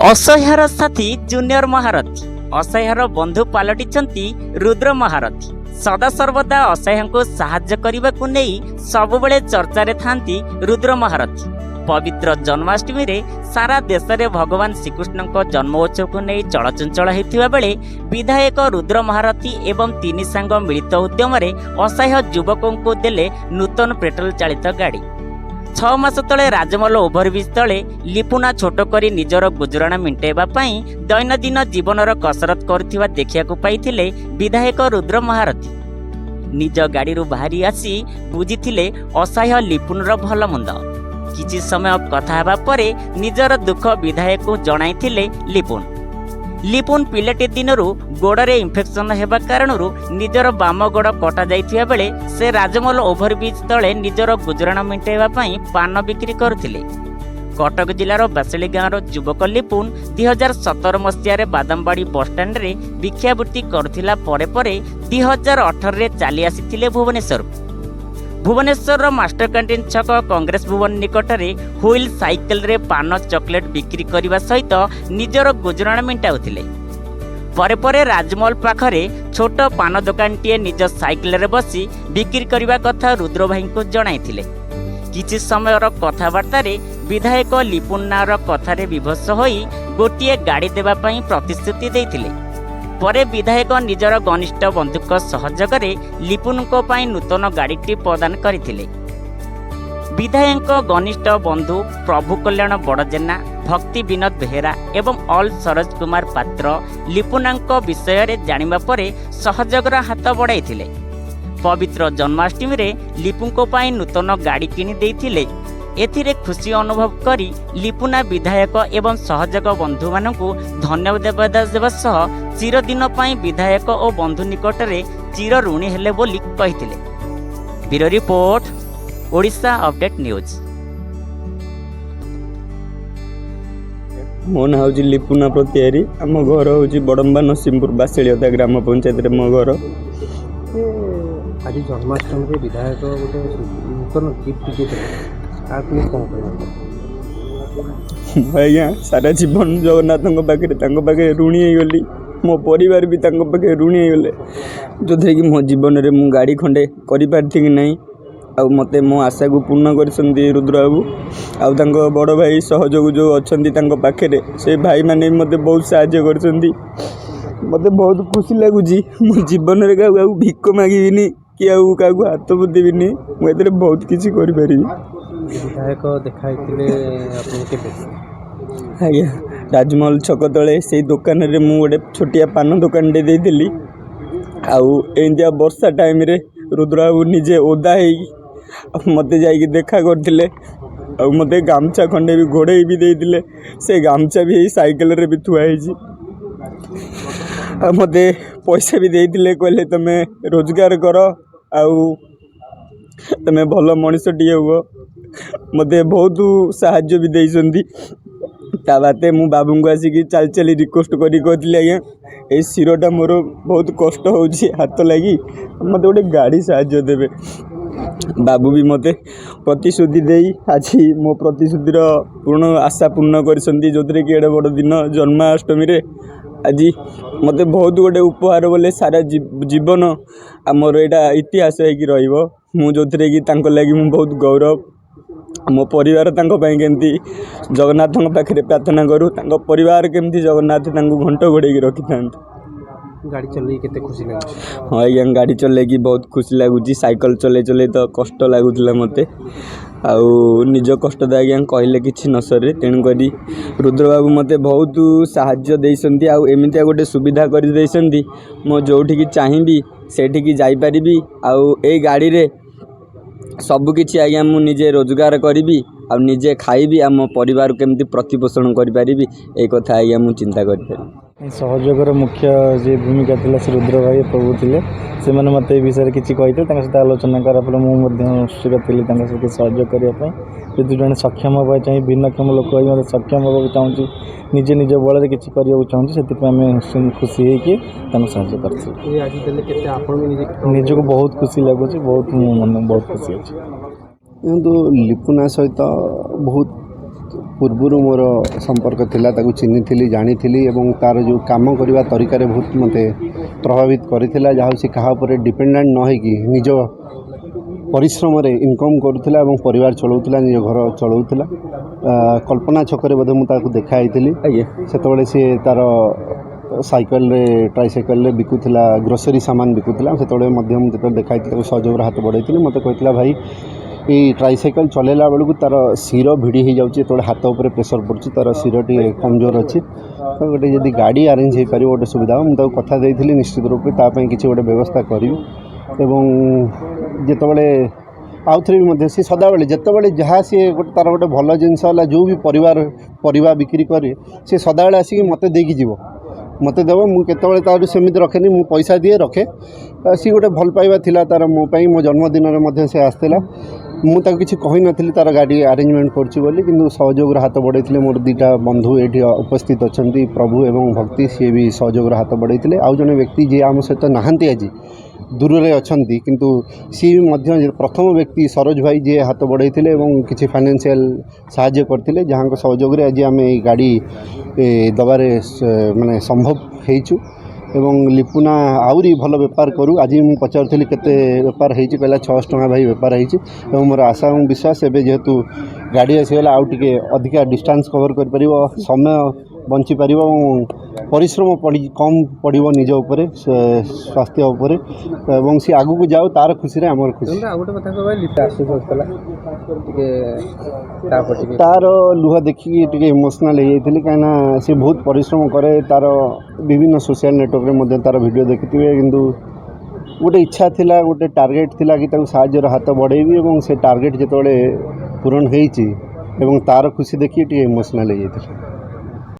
असह्यर साथी जूनियर महारथी असह्यर बंधु पलटिछंती रुद्र महारथी। सदा सर्वदा असह्य को साहाय्य करने को नहीं सबुबले चर्चा रे थांती रुद्र महारथी। पवित्र जन्माष्टमी रे सारा देश रे भगवान श्रीकृष्ण को जन्मोत्सव को नहीं चलचंचल होता बेले विधायक रुद्र महारथी एवं तीन सांग मिलित उद्यम असह्य युवकों को देले नूतन पेट्रोल चालित गाड़ी। 6 मास तले राजमहल ओभरब्रिज तले लिपुना छोट करी निजर गुजराण मेंटेबा पई दैनंदिन जीवनर कसरत करथिबा देखियाकु पाइथिले विधायक रुद्र महारथी। निज गाड़ीरू बाहरी आसी बुझिथिले असहाय लिपुनर भल मंद। किछि समय कथा हेबा परे निजर दुख विधायक को जणाइथिले लिपुन पिलेटे दिनरू गोड़े इन्फेक्शन हेबा कारणरू निजर बाम गोड़ कटा जाइथिबा बेले से राजमहल ओभरब्रिज तले निजर गुजराण मेंटेबा पई पान बिक्री करथिले। कटक जिलार बासेली गाँवर युवक लिपुन 2017 मसीह बादामबाड़ी बसस्टाण्ड रे भिक्षावृत्ति करथिला परे 2018 रे चली आसीथिले भुवनेश्वर मास्टर कैंटीन छक कांग्रेस भवन निकट में व्हील साइकेल रे पान चॉकलेट बिक्री करने सहित निजर गुजराण मेंटाउथिले। परे राजमहल पाखरे छोट पान दुकानटीए निज साइकेल रे बसी बिक्री करने कथा रुद्र भाई को जणाइथिले। किछि समयर कथबार्ता रे विधायक लिपुन नार कथारे विभत्स होई गोटिए गाड़ी देबा पई प्रतिश्रुति देइथिले। परे विधायक निजर घनिष्ठ बंधुक सहयोग लिपुन को पाई नूतन गाड़ीटी प्रदान करथिले। विधायक घनिष्ठ बंधु प्रभु कल्याण बड़जेना, भक्ति विनोद बेहेरा एवं ऑल सरोज कुमार पात्र लिपुनांक विषय रे जानिबा परे सहयोगर हाथ बढ़ाइथिले। पवित्र जन्माष्टमी रे लिपुन को पाई नूतन गाड़ी किनी देइथिले। एथिरे खुशी अनुभव करी लिपुना विधायक एवं सहयोग बंधु मानकु धन्यवाद देवा सह चिरदिन पाई विधायक और बंधु निकट रे चिर ऋणी हेले बोली कहिथिले। Bureau report Odisha update news. मो ना हूँ लिपुना प्रतिहारी। आम घर हूँ बड़म्बा नरसिंहपुर बासेलिया ग्राम पंचायत रे मो घर। आज जन्माष्टमी विधायक गोटे नूतन गिफ्ट आज्ञा सारा जीवन जगन्नाथ पाखे ऋणी गली। मो परिवार भी पाखे ऋणी गले जो थे कि मो जीवन में मु गाड़ी खंडे करि नहीं। आउ मते मो आशा को पूर्ण कर रुद्र बाबू आउ बड़ भाई सहयोग जो अच्छा पाखे से भाई मैंने मत बहुत साहाय्य कर मत बहुत खुशी लगुच। मो जीवन में क्या भिक मागिनी कि आउ क्या हाथ बुद्धीनि मुझे बहुत किसी करी। विधायक देखाई आज्ञा राजमहल छक तले से दुकान रे मु गोटे छोटिया पान दुकान टे देइथिली। आउ एंदिया वर्षा टाइम रे रुद्रबाबू निजे ओदा है मते जाई देखा करथिले। आउ मते गामछा खंडे भी घोड़े भी देइथिले। से गामछा भी साइकिल रे भी थुआ है। आ मते पैसा भी देइथिले कहले तमे रोजगार कर आउ तमे भल मनुष्यटिए हुआ। मते बहुत साहाय्य भी देइसंती। ता बाते मु बाबू को आसिक चल चली रिक्वेस्ट करी कहली आज्ञा ए शिरोटा मोर बहुत कष्ट होउछि हाथ लगी मते गोटे गाड़ी साहाय्य देबे। बाबू भी मते प्रतिश्रुति देई आज मो प्रतिश्रुतिर पूर्ण आशा पूर्ण करसंती। जो कि एडे बड़ दिन जन्माष्टमी रे आज मते बहुत गोटे उपहार बोले सारा जीवन आमर एटा इतिहास होगी रहिबो। मु जो कि तांको लागि मु बहुत गौरव। मो परिवार केमती जगन्नाथ पाखे प्रार्थना करूँ परिवार केमती जगन्नाथ घंट घोड़े रखी था। गाड़ी चल के खुशी लगे। हाँ आज्ञा गाड़ी चल बहुत खुशी लगुच। साइकिल चले चले तो कष्ट लगुला मत आउ निज कष्ट तो आज्ञा कहले कि न सर। तेणुक रुद्र बाबू मत बहुत साहाय्य देइसंती। आउ एमितिया गोटे सुविधा कर देइसंती मो जोठी चाहिए सेठी जाइपारि। आउ ए गाड़ी रे सबु किछि आज्ञा मु निजे रोजगार करी आ निजे खाइबी आ मो परिवार केमती प्रतिपोषण करि ए कथा आज्ञा मु चिंता करि। सहयोगर मुख्य जे भूमिका थिला से रुद्र भाई प्रभु थिले से माने मते ए विषय किछि कहिते तांका सहित आलोचना करा पर मु मध्ये उत्सुक थिली तांका सहित सहयोग करिया पय। यदि जने सक्षम होबा चाहिए भिन्नक्षम लोक होई मते सक्षम होबा चाहूची निजे निजे बळ रे किछि करिया चाहूची सेति पे हमें खुशी हे कि तांका सहयोग करछि। ए आज देले केते आपण निजे को बहुत खुशी लागुची बहुत मन बहुत खुशी अछि। लिपुना सहित बहुत पूर्वर मोर संपर्क थिला ताकू चिन्ही जानी एवं तार जो काम करवा तरीका बहुत मते प्रभावित करथिला जहाँ से कहा पर डिपेंडेंट न होगी निज परिश्रम रे इनकम करुला और परिवार चलाउला निज घर चलाउला कल्पना छकरे बोधे मुझे देखाई से सी तार साइकल रे ट्राइसाइकल रे बिकुला ग्रोसरी सामान बिकुला से देखाई सहयोग हाथ बढ़ाई मत कहता भाई ये ट्राइसाइकल चलेला बेलू तार शिर भिड़ी हो जाऊँगी जो हाथ उपर प्रेसर पड़ुची तार शिर टी कमजोर अच्छी तो गोटे जब गाड़ी आरेंज हो पार गोटे सुविधा मुझे कथा देती निश्चित रूप से ताप किसी गोटे व्यवस्था करी जितेबले आउ थे भी सी सदाबले जितेबले जहाँ सी गोटे तार गोटे भल जिनस जो भी परिवार बिक्री करे सी सदाबले आसिक मत देकी जीव मत देव मुझे तार सेमती रखे मु पैसा दिए रखे सी गोटे भल पाइबा थिला तार मोपाई मो जन्मदिन में से आसला मुझे किसी कही नी तार गाड़ी आरेंजमेंट करूँ सहयोग हाथ बढ़ाई मोर दीटा बंधु ये उपस्थित अच्छा प्रभु एवं भक्ति सी भी सहयोग हाथ बढ़ाई आउ जड़े व्यक्ति जी आम सहित नहांती आज दूर रे अच्छी किंतु सी प्रथम व्यक्ति सरोज भाई जी हाथ बढ़ाई किसी फाइनेंशियल साहाय्य करते जहाँ सहयोग आज आम गाड़ी दबारे माने संभव होइछु एवं लिपुना आउरी भल बेपार करूँ आज मुझे पचारूली केते बेपार होती कहला 600 टଙ୍କା भाई बेपार होती मोर आशा और विश्वास एवं जेहेतु गाड़ी आसीगला आउ टिके अधिका डिस्टेंस कवर कर समय बंची पार परिश्रम कम पड़ो निज उपर स्वास्थ्य उपर एवं सी आगू को जाओ तार खुशी आमर खुशी तार लुह देखिए टे इमोशनाल हो कहीं सी बहुत परिश्रम करे तार विभिन्न सोशल नेटवर्क तार वीडियो देखिए किंतु गोटे इच्छा थिला गोटे टार्गेट थिला कि साहाଯ୍यर हाथ बढ़ेबी और से टार्गेट जिते पूरण होती तार खुशी देखिए टे इमोशनाल हो